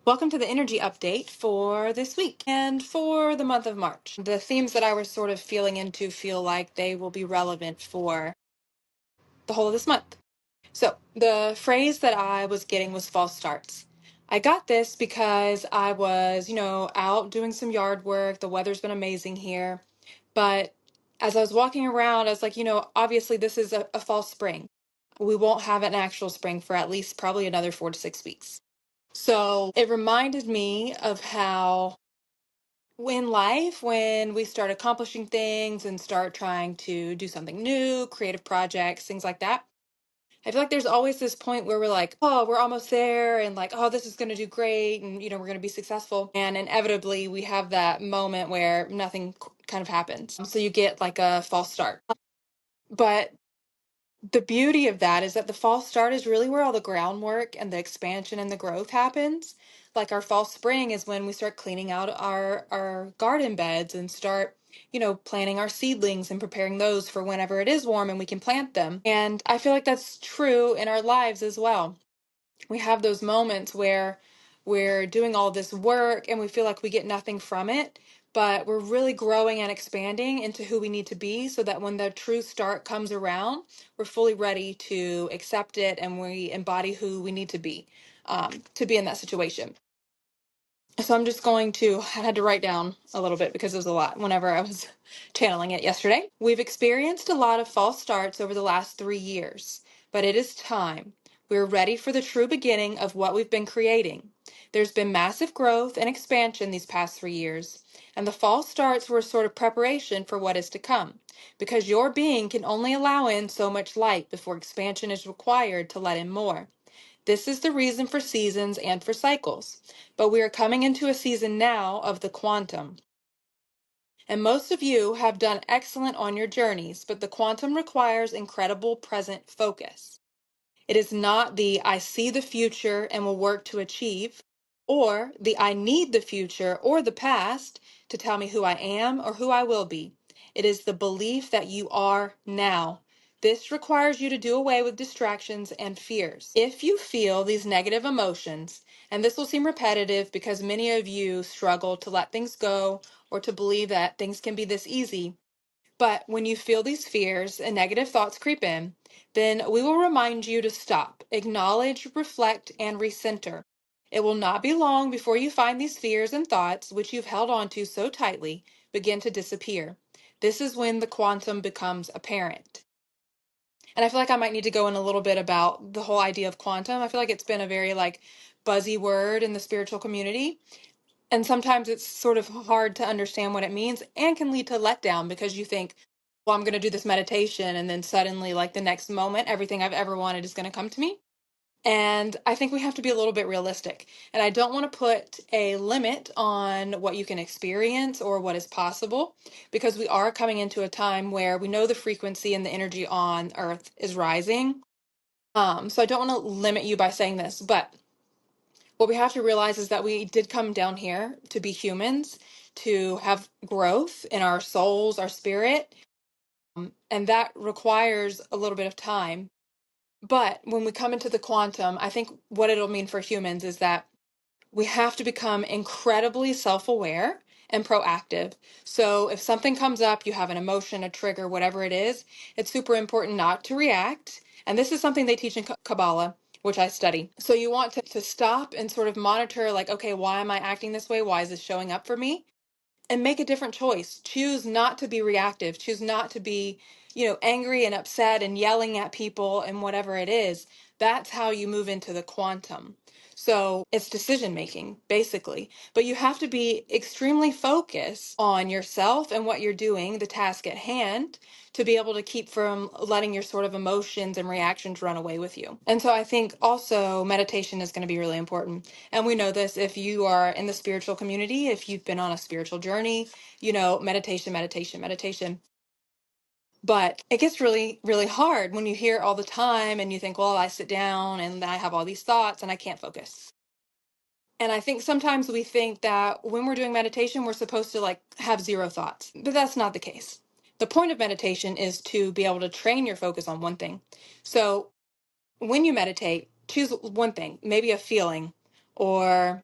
Welcome to the energy update for this week and for the month of March. The themes that I was sort of feeling into feel like they will be relevant for the whole of this month. So, the phrase that I was getting was false starts. I got this because I was, out doing some yard work. The weather's been amazing here. But as I was walking around, I was like, obviously this is a false spring. We won't have an actual spring for at least probably another 4 to 6 weeks. So it reminded me of how in life, when we start accomplishing things and start trying to do something new, creative projects, things like that, I feel like there's always this point where we're like, oh, we're almost there, and like, oh, this is going to do great, and we're going to be successful. And inevitably, we have that moment where nothing kind of happens. So you get like a false start. But the beauty of that is that the false start is really where all the groundwork and the expansion and the growth happens. Like our fall spring is when we start cleaning out our garden beds and start, planting our seedlings and preparing those for whenever it is warm and we can plant them. And I feel like that's true in our lives as well. We have those moments where we're doing all this work and we feel like we get nothing from it, but we're really growing and expanding into who we need to be so that when the true start comes around, we're fully ready to accept it and we embody who we need to be in that situation. So I'm just I had to write down a little bit because it was a lot whenever I was channeling it yesterday. We've experienced a lot of false starts over the last 3 years, but it is time. We're ready for the true beginning of what we've been creating. There's been massive growth and expansion these past 3 years, and the false starts were a sort of preparation for what is to come, because your being can only allow in so much light before expansion is required to let in more. This is the reason for seasons and for cycles. But we are coming into a season now of the quantum. And most of you have done excellent on your journeys, but the quantum requires incredible present focus. It is not the I see the future and will work to achieve, or the I need the future or the past to tell me who I am or who I will be. It is the belief that you are now. This requires you to do away with distractions and fears. If you feel these negative emotions, and this will seem repetitive because many of you struggle to let things go or to believe that things can be this easy, but when you feel these fears and negative thoughts creep in, then we will remind you to stop, acknowledge, reflect, and recenter. It will not be long before you find these fears and thoughts, which you've held on to so tightly, begin to disappear. This is when the quantum becomes apparent. And I feel like I might need to go in a little bit about the whole idea of quantum. I feel like it's been a very buzzy word in the spiritual community. And sometimes it's sort of hard to understand what it means and can lead to letdown because you think, well, I'm going to do this meditation. And then suddenly, like the next moment, everything I've ever wanted is going to come to me. And I think we have to be a little bit realistic. And I don't want to put a limit on what you can experience or what is possible because we are coming into a time where we know the frequency and the energy on Earth is rising. So I don't want to limit you by saying this, but what we have to realize is that we did come down here to be humans, to have growth in our souls, our spirit, and that requires a little bit of time. But when we come into the quantum, I think what it'll mean for humans is that we have to become incredibly self-aware and proactive. So if something comes up, you have an emotion, a trigger, whatever it is, it's super important not to react. And this is something they teach in Kabbalah, which I study. So you want to stop and sort of monitor, like, okay, why am I acting this way? Why is this showing up for me? And make a different choice. Choose not to be reactive. Choose not to be, angry and upset and yelling at people and whatever it is. That's how you move into the quantum. So it's decision making, basically. But you have to be extremely focused on yourself and what you're doing, the task at hand, to be able to keep from letting your sort of emotions and reactions run away with you. And so I think also meditation is going to be really important. And we know this if you are in the spiritual community, if you've been on a spiritual journey, meditation, meditation, meditation. But it gets really, really hard when you hear it all the time and you think, well, I sit down and I have all these thoughts and I can't focus. And I think sometimes we think that when we're doing meditation, we're supposed to have zero thoughts, but that's not the case. The point of meditation is to be able to train your focus on one thing. So when you meditate, choose one thing, maybe a feeling or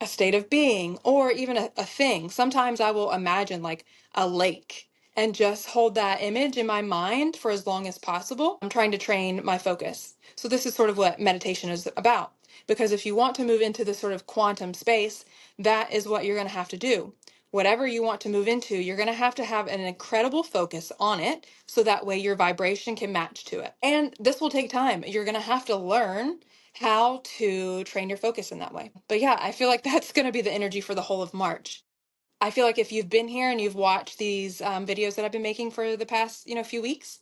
a state of being or even a thing. Sometimes I will imagine like a lake and just hold that image in my mind for as long as possible. I'm trying to train my focus. So this is sort of what meditation is about. Because if you want to move into this sort of quantum space, that is what you're going to have to do. Whatever you want to move into, you're going to have an incredible focus on it so that way your vibration can match to it. And this will take time. You're going to have to learn how to train your focus in that way. But yeah, I feel like that's going to be the energy for the whole of March. I feel like if you've been here and you've watched these videos that I've been making for the past, few weeks,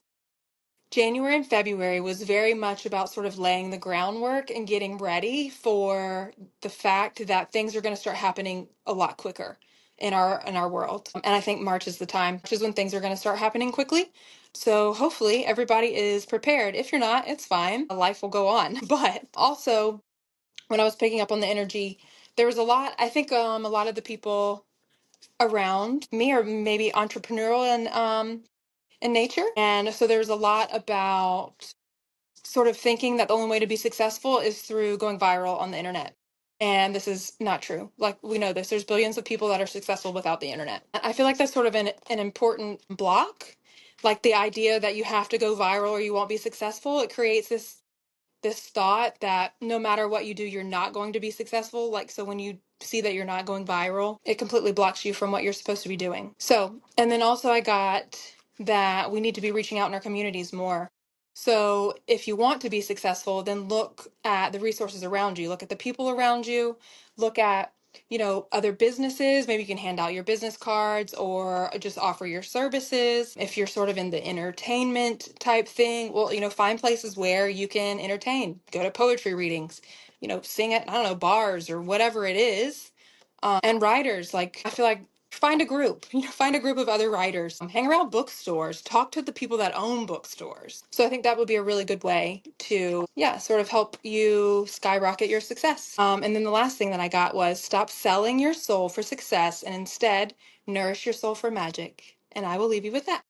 January and February was very much about sort of laying the groundwork and getting ready for the fact that things are going to start happening a lot quicker in our world. And I think March is the time, which is when things are going to start happening quickly. So hopefully everybody is prepared. If you're not, it's fine. Life will go on. But also, when I was picking up on the energy, there was a lot, I think a lot of the people around me are maybe entrepreneurial in nature. And so there was a lot about sort of thinking that the only way to be successful is through going viral on the internet. And this is not true. Like, we know this. There's billions of people that are successful without the internet. I feel like that's sort of an important block. Like the idea that you have to go viral or you won't be successful. It creates this thought that no matter what you do, you're not going to be successful. Like, so when you see that you're not going viral, it completely blocks you from what you're supposed to be doing. So, and then also I got that we need to be reaching out in our communities more. So if you want to be successful, then look at the resources around you, look at the people around you, look at other businesses. Maybe you can hand out your business cards or just offer your services. If you're sort of in the entertainment type thing, well, find places where you can entertain. Go to poetry readings, sing at, I don't know, bars or whatever it is. And writers, like, I feel like find a group, find a group of other writers, hang around bookstores, talk to the people that own bookstores. So I think that would be a really good way to, yeah, sort of help you skyrocket your success. And then the last thing that I got was stop selling your soul for success and instead nourish your soul for magic. And I will leave you with that.